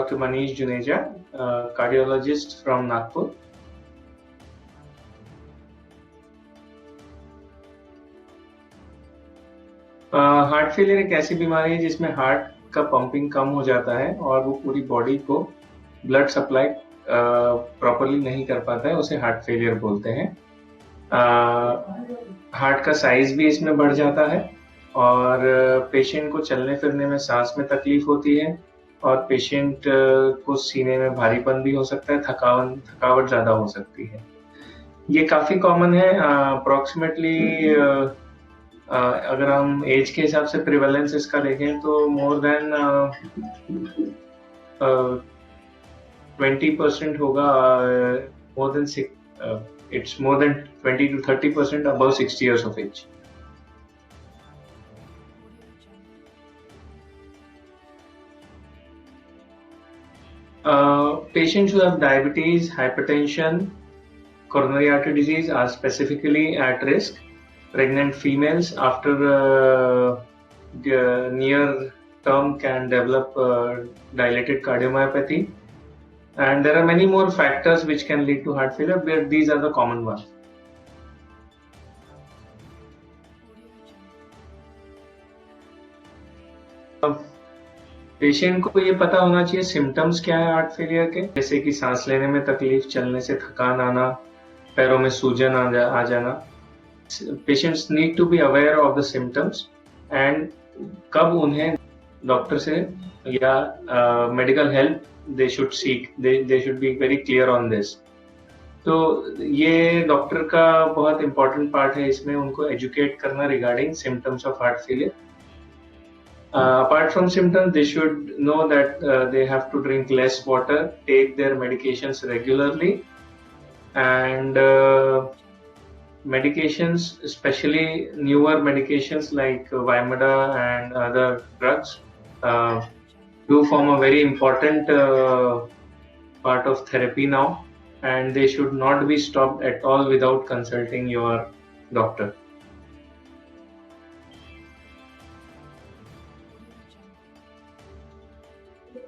Dr. Manish Juneja, cardiologist from Nagpur. Heart failure एक ऐसी बीमारी है जिसमें हार्ट का पंपिंग कम हो जाता है और वो पूरी बॉडी को ब्लड सप्लाई प्रॉपरली नहीं कर पाता है, उसे हार्ट फेलियर बोलते हैं। हार्ट का साइज भी इसमें बढ़ जाता है और पेशेंट को चलने फिरने में, सांस में तकलीफ होती है और पेशेंट को सीने में भारीपन भी हो सकता है, थकावट ज्यादा हो सकती है। ये काफी कॉमन है। अप्रोक्सीमेटली अगर हम एज के हिसाब से प्रिवेलेंस इसका देखें तो मोर देन 20% होगा। More than it's more than 20 to 30% above 60 years of age. Patients who have diabetes, hypertension, coronary artery disease are specifically at risk. Pregnant females after the near term can develop dilated cardiomyopathy. And there are many more factors which can lead to heart failure, but these are the common ones. Patient को ये पता होना चाहिए symptoms क्या है heart failure के, जैसे कि सांस लेने में तकलीफ, चलने से थकान आना, पैरों में सूजन आ जाना। Patients need to be aware of the symptoms and कब उन्हें डॉक्टर से या medical help they should seek, they should be very clear on this. तो ये डॉक्टर का बहुत important part है, इसमें उनको educate करना regarding symptoms of heart failure. Apart from symptoms, they should know that they have to drink less water, take their medications regularly, and medications, especially newer medications like Vimeda and other drugs, do form a very important part of therapy now, and they should not be stopped at all without consulting your doctor.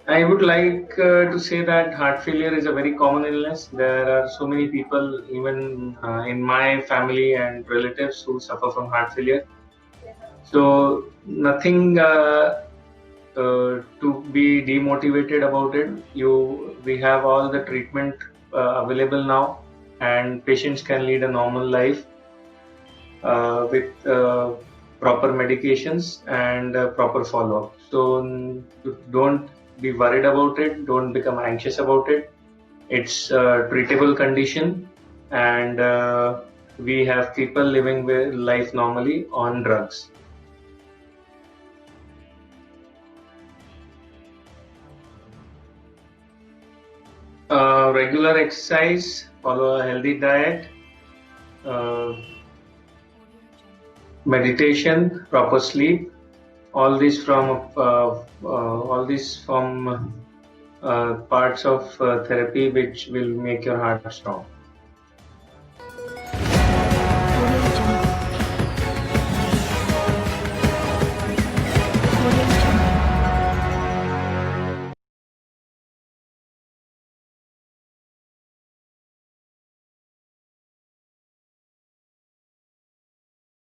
I would like to say that heart failure is a very common illness. There are so many people, even in my family and relatives, who suffer from heart failure. So nothing to be demotivated about it. We have all the treatment available now, and patients can lead a normal life with proper medications and proper follow-up. So don't be worried about it. Don't become anxious about it. It's a treatable condition, and we have people living with life normally on drugs. Regular exercise, follow a healthy diet, meditation, proper sleep, all these from parts of therapy which will make your heart strong.